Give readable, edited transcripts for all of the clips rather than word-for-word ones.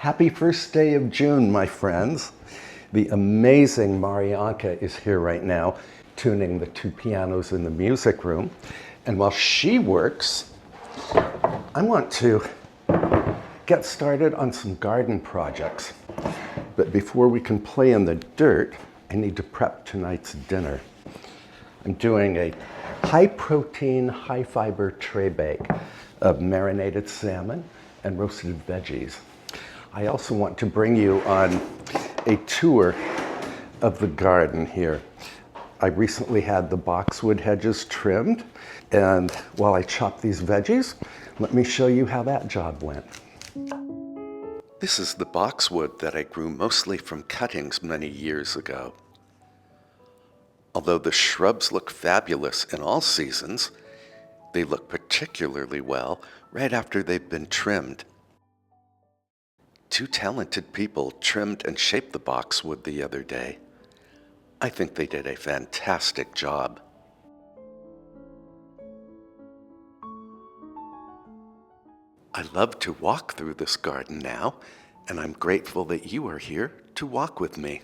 Happy first day of June, my friends. The amazing Marianka is here right now, tuning the two pianos in the music room. And while she works, I want to get started on some garden projects. But before we can play in the dirt, I need to prep tonight's dinner. I'm doing a high-protein, high-fiber tray bake of marinated salmon and roasted veggies. I also want to bring you on a tour of the garden here. I recently had the boxwood hedges trimmed, and while I chop these veggies, let me show you how that job went. This is the boxwood that I grew mostly from cuttings many years ago. Although the shrubs look fabulous in all seasons, they look particularly well right after they've been trimmed. Two talented people trimmed and shaped the boxwood the other day. I think they did a fantastic job. I love to walk through this garden now, and I'm grateful that you are here to walk with me.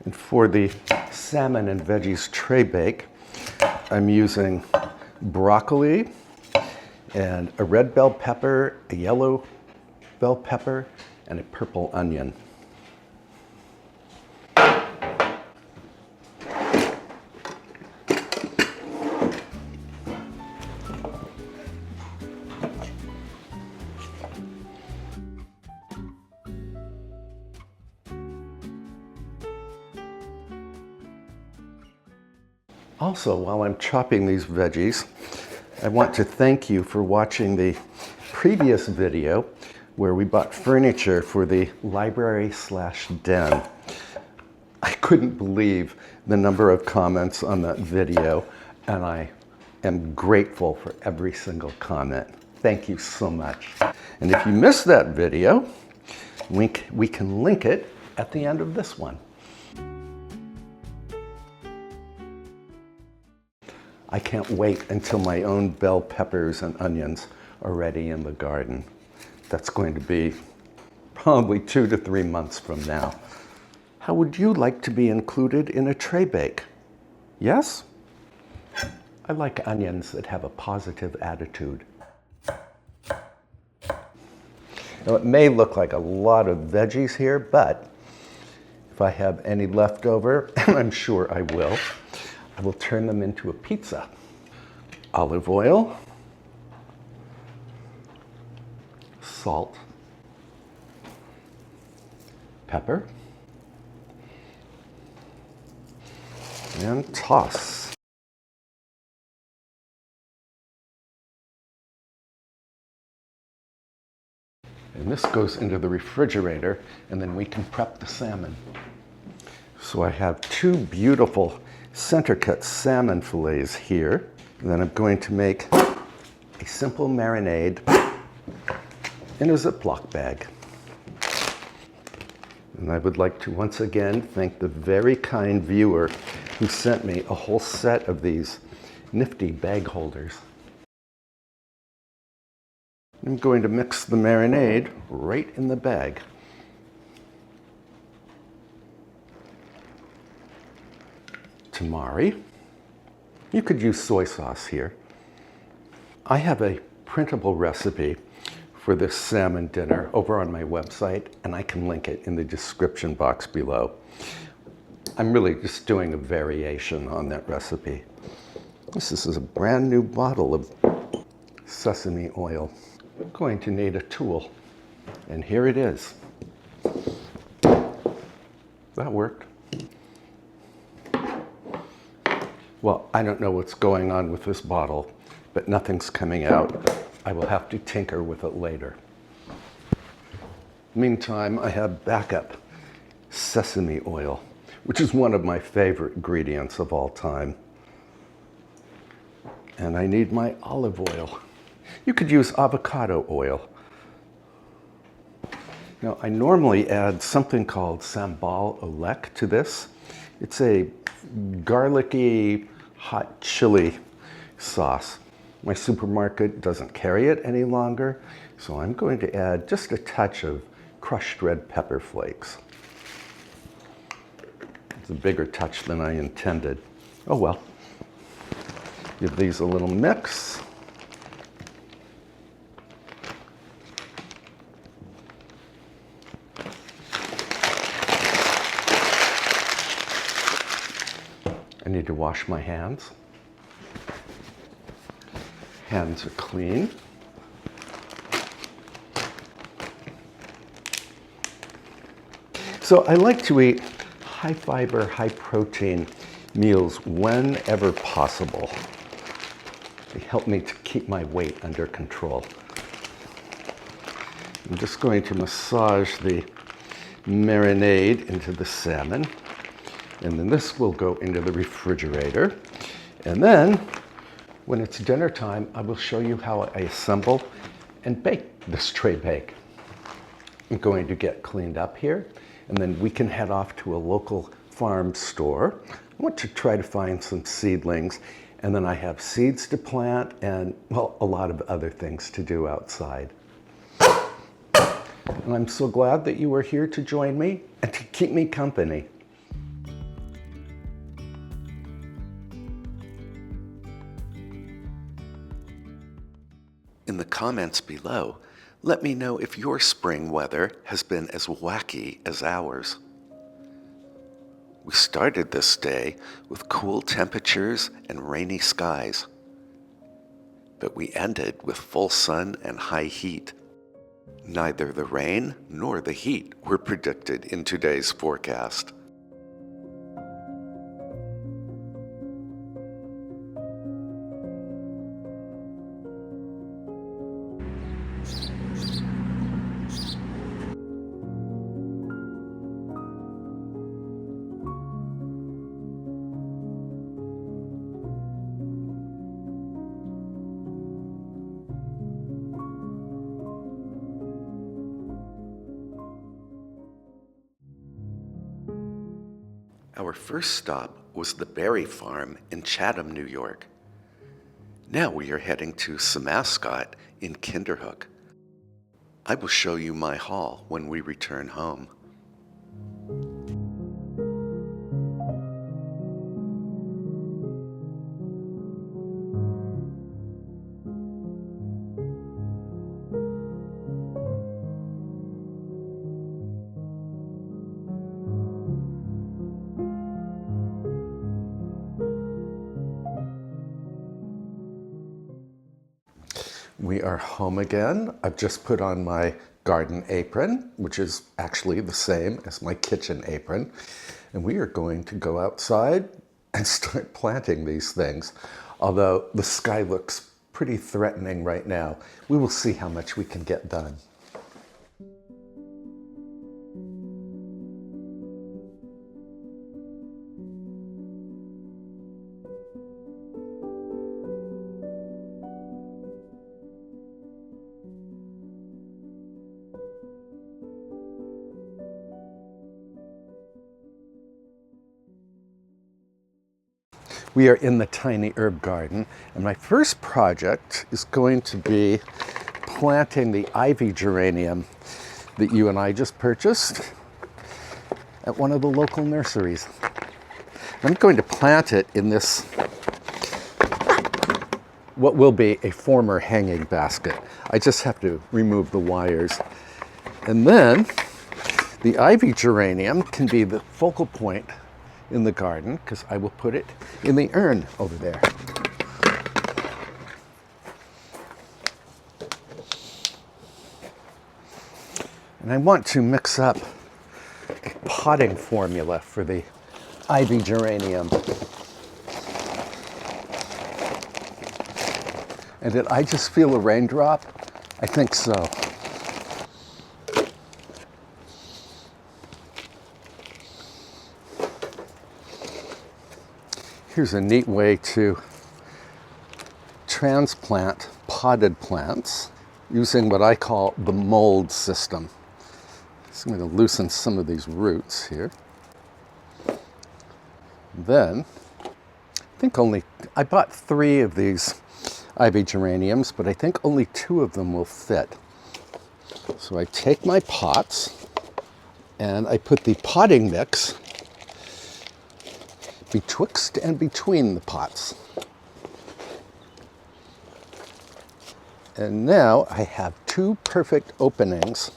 And for the salmon and veggies tray bake, I'm using broccoli and a red bell pepper, a yellow bell pepper, and a purple onion. Also, while I'm chopping these veggies, I want to thank you for watching the previous video where we bought furniture for the library/den. I couldn't believe the number of comments on that video, and I am grateful for every single comment. Thank you so much. And if you missed that video, we can link it at the end of this one. I can't wait until my own bell peppers and onions are ready in the garden. That's going to be probably 2 to 3 months from now. How would you like to be included in a tray bake? Yes? I like onions that have a positive attitude. Now, it may look like a lot of veggies here, but if I have any left over, and I'm sure I will turn them into a pizza. Olive oil, salt, pepper, and toss. And this goes into the refrigerator, and then we can prep the salmon. So I have 2 beautiful center cut salmon fillets here. And then I'm going to make a simple marinade in a Ziploc bag. And I would like to once again thank the very kind viewer who sent me a whole set of these nifty bag holders. I'm going to mix the marinade right in the bag. Tamari. You could use soy sauce here. I have a printable recipe for this salmon dinner over on my website, and I can link it in the description box below. I'm really just doing a variation on that recipe. This is a brand new bottle of sesame oil. I'm going to need a tool, and here it is. That worked. Well, I don't know what's going on with this bottle, but nothing's coming out. I will have to tinker with it later. Meantime, I have backup sesame oil, which is one of my favorite ingredients of all time. And I need my olive oil. You could use avocado oil. Now, I normally add something called sambal olek to this. It's a garlicky, hot chili sauce. My supermarket doesn't carry it any longer, so I'm going to add just a touch of crushed red pepper flakes. It's a bigger touch than I intended. Oh well. Give these a little mix. I need to wash my hands. Hands are clean. So I like to eat high fiber, high protein meals whenever possible. They help me to keep my weight under control. I'm just going to massage the marinade into the salmon. And then this will go into the refrigerator. And then, when it's dinner time, I will show you how I assemble and bake this tray bake. I'm going to get cleaned up here, and then we can head off to a local farm store. I want to try to find some seedlings, and then I have seeds to plant and, well, a lot of other things to do outside. And I'm so glad that you are here to join me and to keep me company. In the comments below, let me know if your spring weather has been as wacky as ours. We started this day with cool temperatures and rainy skies, but we ended with full sun and high heat. Neither the rain nor the heat were predicted in today's forecast. Our first stop was the berry farm in Chatham, New York. Now we are heading to Samascot in Kinderhook. I will show you my haul when we return home. We are home again. I've just put on my garden apron, which is actually the same as my kitchen apron. And we are going to go outside and start planting these things. Although the sky looks pretty threatening right now, we will see how much we can get done. We are in the tiny herb garden, and my first project is going to be planting the ivy geranium that you and I just purchased at one of the local nurseries. I'm going to plant it in this, what will be a former hanging basket. I just have to remove the wires. And then the ivy geranium can be the focal point in the garden, because I will put it in the urn over there. And I want to mix up a potting formula for the ivy geranium. And did I just feel a raindrop? I think so. Here's a neat way to transplant potted plants using what I call the mold system. So I'm going to loosen some of these roots here. Then, I bought 3 of these ivy geraniums, but I think only 2 of them will fit. So I take my pots and I put the potting mix betwixt and between the pots. And now I have 2 perfect openings,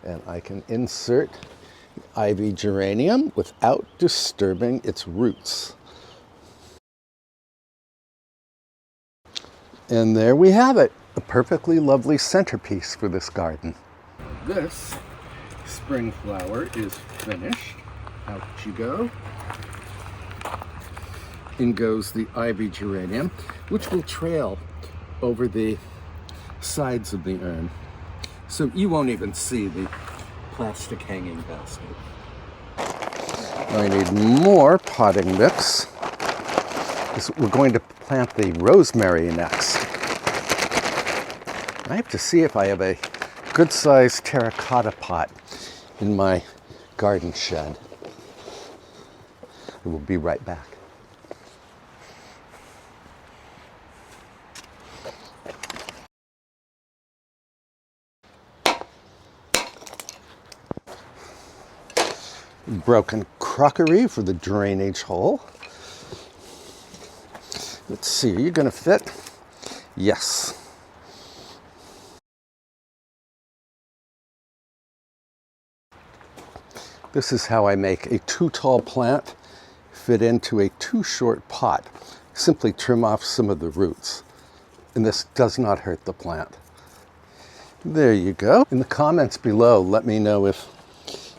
and I can insert ivy geranium without disturbing its roots. And there we have it, a perfectly lovely centerpiece for this garden. This spring flower is finished. Out you go. In goes the ivy geranium, which will trail over the sides of the urn. So you won't even see the plastic hanging basket. I need more potting mix, because we're going to plant the rosemary next. I have to see if I have a good-sized terracotta pot in my garden shed. I will be right back. Broken crockery for the drainage hole. Let's see, are you going to fit? Yes. This is how I make a too tall plant fit into a too short pot. Simply trim off some of the roots. And this does not hurt the plant. There you go. In the comments below, let me know if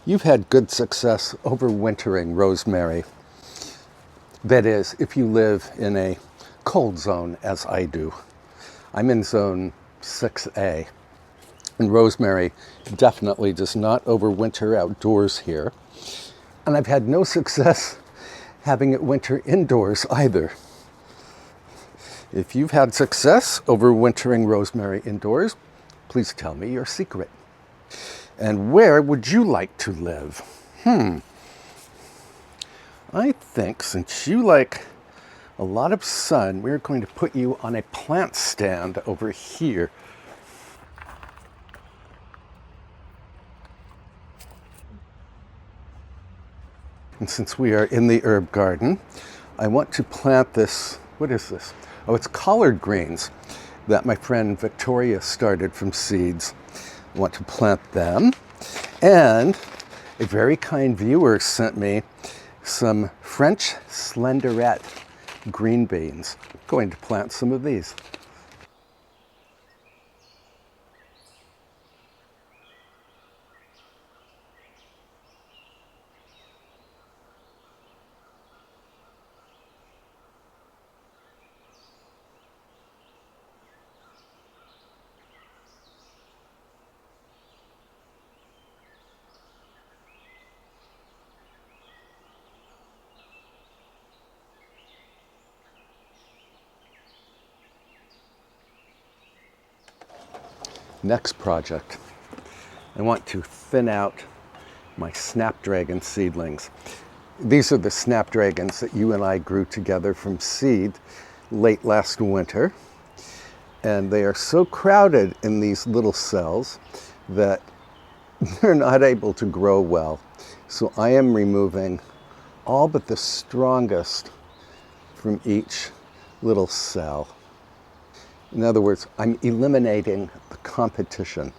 you've had good success overwintering rosemary. That is, if you live in a cold zone, as I do. I'm in zone 6A. And rosemary definitely does not overwinter outdoors here. And I've had no success having it winter indoors either. If you've had success overwintering rosemary indoors, please tell me your secret. And where would you like to live? I think since you like a lot of sun, we're going to put you on a plant stand over here. And since we are in the herb garden, I want to plant this, what is this? Oh, it's collard greens that my friend Victoria started from seeds. I want to plant them. And a very kind viewer sent me some French slenderette green beans. I'm going to plant some of these. Next project, I want to thin out my snapdragon seedlings. These are the snapdragons that you and I grew together from seed late last winter. And they are so crowded in these little cells that they're not able to grow well. So I am removing all but the strongest from each little cell. In other words, I'm eliminating the competition.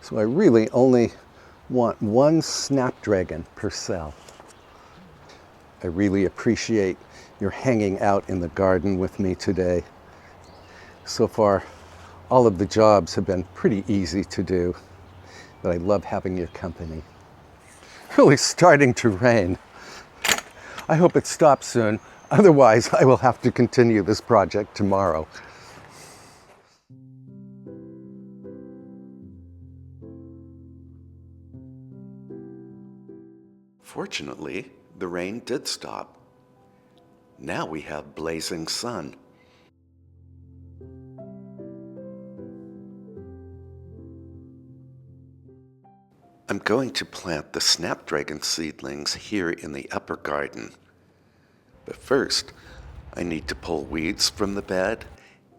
So I really only want one snapdragon per cell. I really appreciate your hanging out in the garden with me today. So far, all of the jobs have been pretty easy to do, but I love having your company. Really starting to rain. I hope it stops soon. Otherwise, I will have to continue this project tomorrow. Fortunately, the rain did stop. Now we have blazing sun. I'm going to plant the snapdragon seedlings here in the upper garden. But first, I need to pull weeds from the bed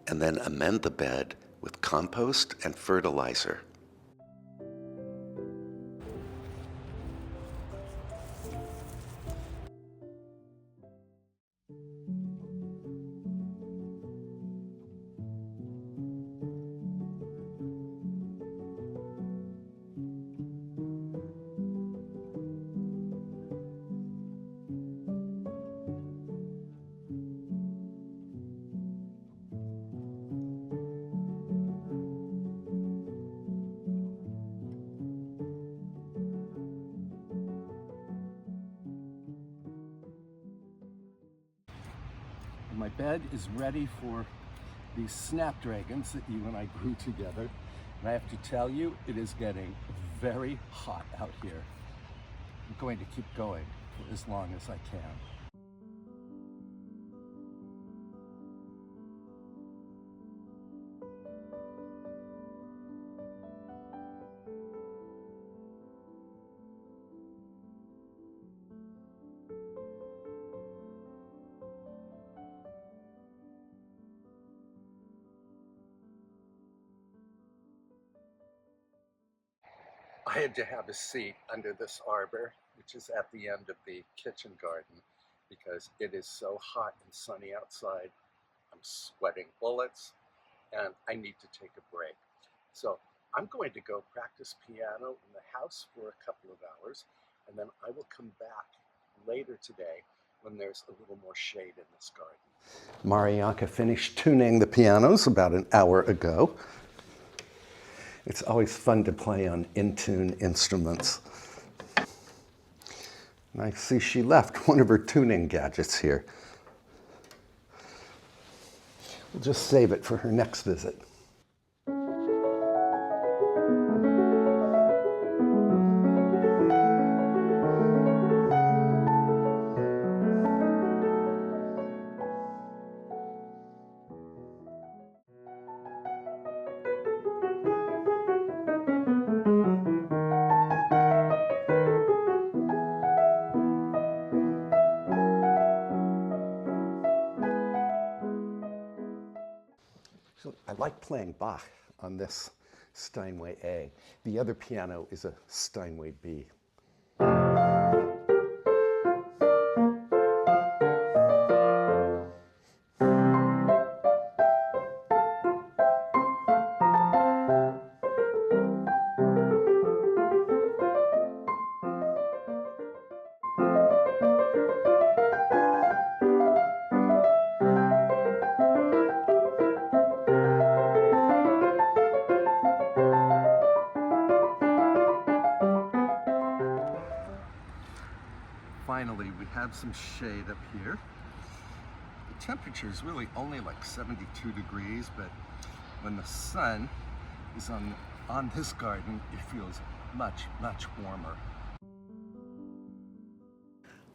and then amend the bed with compost and fertilizer. My bed is ready for these snapdragons that you and I grew together. And I have to tell you, it is getting very hot out here. I'm going to keep going for as long as I can. I had to have a seat under this arbor, which is at the end of the kitchen garden, because it is so hot and sunny outside. I'm sweating bullets, and I need to take a break. So I'm going to go practice piano in the house for a couple of hours, and then I will come back later today when there's a little more shade in this garden. Marianka finished tuning the pianos about an hour ago. It's always fun to play on in-tune instruments. And I see she left one of her tuning gadgets here. We'll just save it for her next visit. So I like playing Bach on this Steinway A. The other piano is a Steinway B. Finally, we have some shade up here. The temperature is really only like 72 degrees, but when the sun is on this garden, it feels much, much warmer.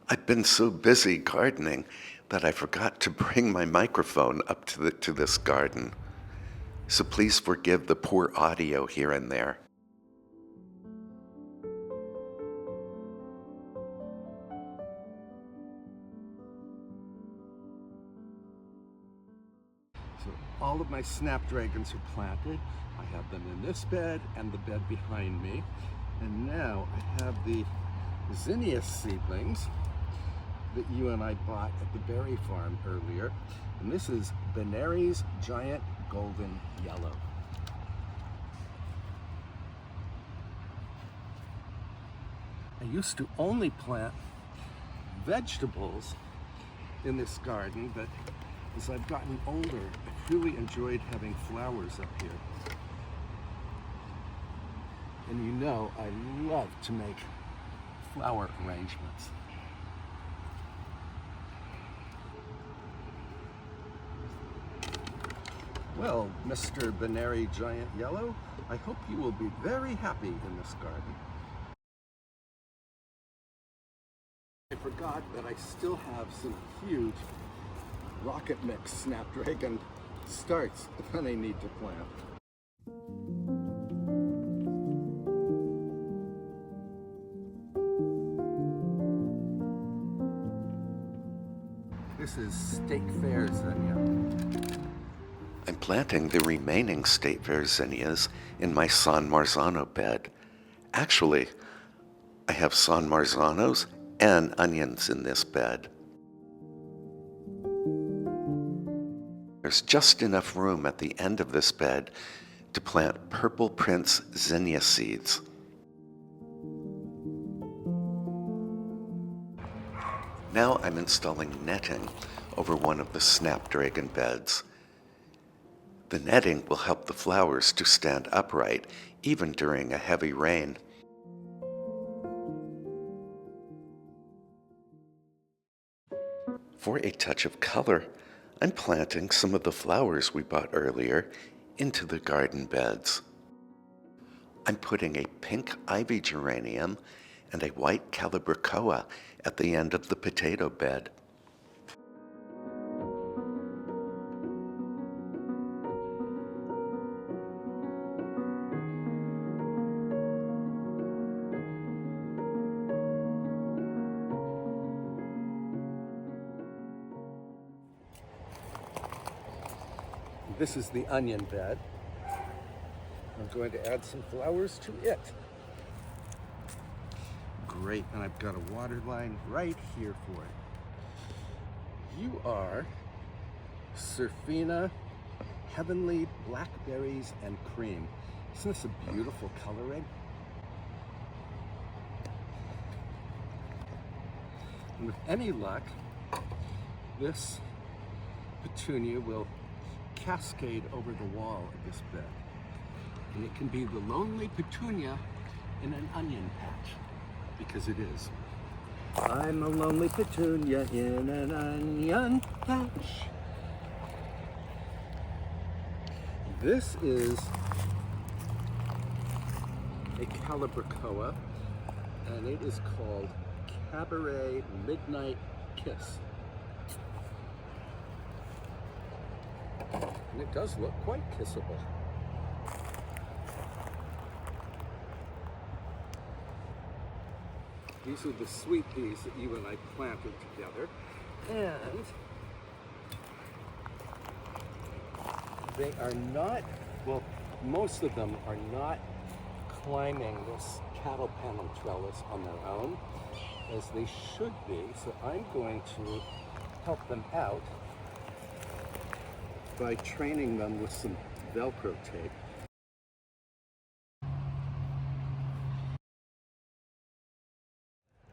I've been so busy gardening that I forgot to bring my microphone up to this garden. So please forgive the poor audio here and there. So all of my snapdragons are planted. I have them in this bed and the bed behind me. And now I have the zinnias seedlings that you and I bought at the berry farm earlier. And this is Benary's Giant Golden Yellow. I used to only plant vegetables in this garden, but as I've gotten older, I've really enjoyed having flowers up here. And you know, I love to make flower arrangements. Well, Mr. Binary Giant Yellow, I hope you will be very happy in this garden. I forgot that I still have some huge rocket mix snapdragon starts that I need to plant. This is State Fair zinnia. I'm planting the remaining State Fair zinnias in my San Marzano bed. Actually, I have San Marzanos and onions in this bed. There's just enough room at the end of this bed to plant Purple Prince zinnia seeds. Now I'm installing netting over one of the snapdragon beds. The netting will help the flowers to stand upright even during a heavy rain. For a touch of color, I'm planting some of the flowers we bought earlier into the garden beds. I'm putting a pink ivy geranium and a white calibrachoa at the end of the potato bed. This is the onion bed. I'm going to add some flowers to it. Great, and I've got a water line right here for it. You are Surfina Heavenly Blackberries and Cream. Isn't this a beautiful coloring? And with any luck, this petunia will cascade over the wall of this bed. And it can be the lonely petunia in an onion patch, because it is. I'm a lonely petunia in an onion patch. This is a calibrachoa, and it is called Cabaret Midnight Kiss. And it does look quite kissable. These are the sweet peas that you and I planted together. And they are not, well, most of them are not climbing this cattle panel trellis on their own, as they should be. So I'm going to help them out by training them with some Velcro tape.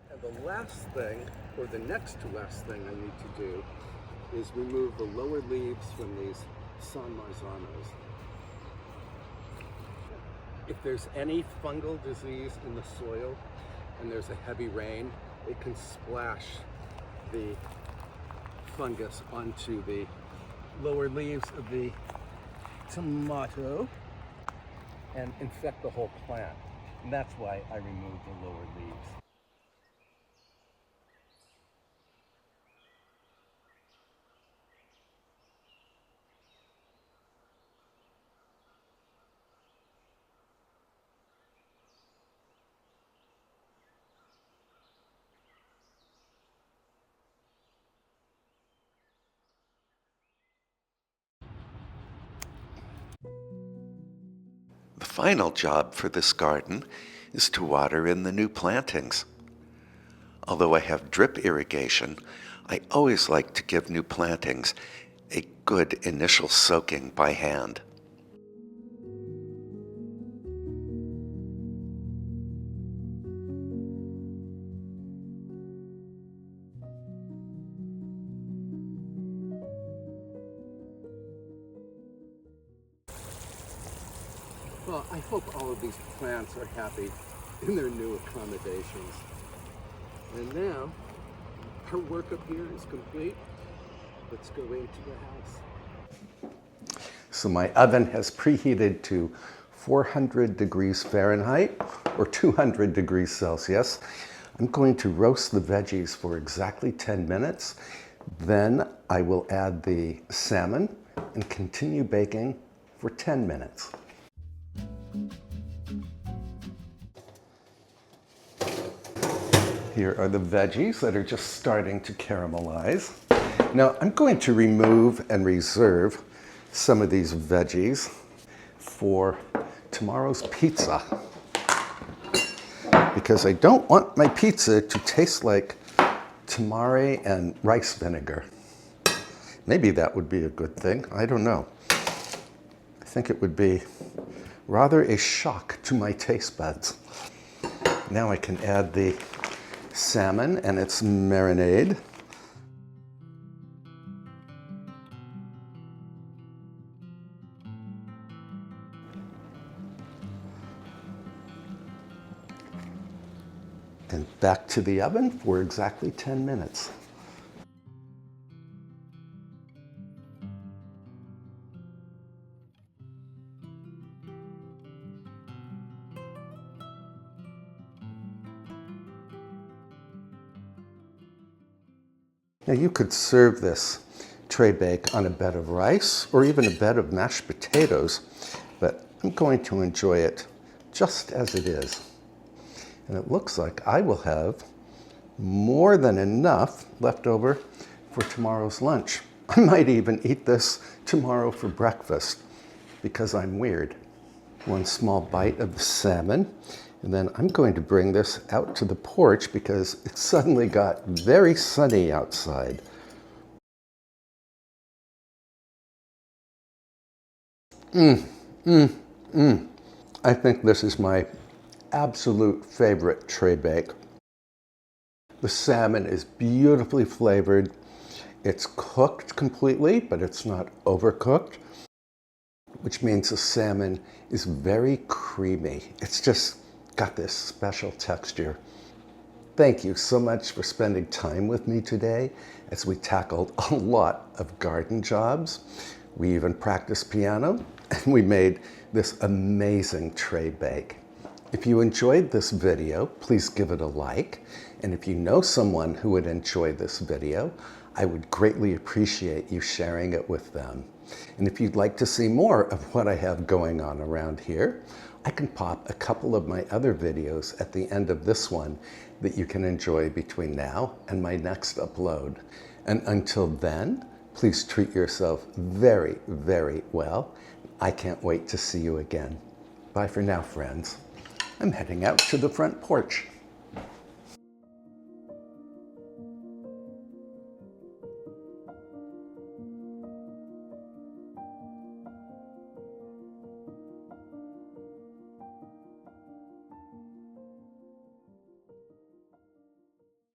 And the last thing, or the next to last thing I need to do, is remove the lower leaves from these San Marzanos. If there's any fungal disease in the soil and there's a heavy rain, it can splash the fungus onto the lower leaves of the tomato and infect the whole plant. And that's why I removed the lower leaves. The final job for this garden is to water in the new plantings. Although I have drip irrigation, I always like to give new plantings a good initial soaking by hand. Well, I hope all of these plants are happy in their new accommodations. And now, our work up here is complete. Let's go into the house. So my oven has preheated to 400 degrees Fahrenheit or 200 degrees Celsius. I'm going to roast the veggies for exactly 10 minutes. Then I will add the salmon and continue baking for 10 minutes. Here are the veggies that are just starting to caramelize. Now I'm going to remove and reserve some of these veggies for tomorrow's pizza, because I don't want my pizza to taste like tamari and rice vinegar. Maybe that would be a good thing. I don't know. I think it would be rather a shock to my taste buds. Now I can add the salmon and its marinade. And back to the oven for exactly 10 minutes. Now you could serve this tray bake on a bed of rice or even a bed of mashed potatoes, but I'm going to enjoy it just as it is. And it looks like I will have more than enough left over for tomorrow's lunch. I might even eat this tomorrow for breakfast because I'm weird. One small bite of the salmon, and then I'm going to bring this out to the porch because it suddenly got very sunny outside. I think this is my absolute favorite tray bake. The salmon is beautifully flavored. It's cooked completely, but it's not overcooked, which means the salmon is very creamy. It's just got this special texture. Thank you so much for spending time with me today as we tackled a lot of garden jobs. We even practiced piano, and we made this amazing tray bake. If you enjoyed this video, please give it a like. And if you know someone who would enjoy this video, I would greatly appreciate you sharing it with them. And if you'd like to see more of what I have going on around here, I can pop a couple of my other videos at the end of this one that you can enjoy between now and my next upload. And until then, please treat yourself very, very well. I can't wait to see you again. Bye for now, friends. I'm heading out to the front porch.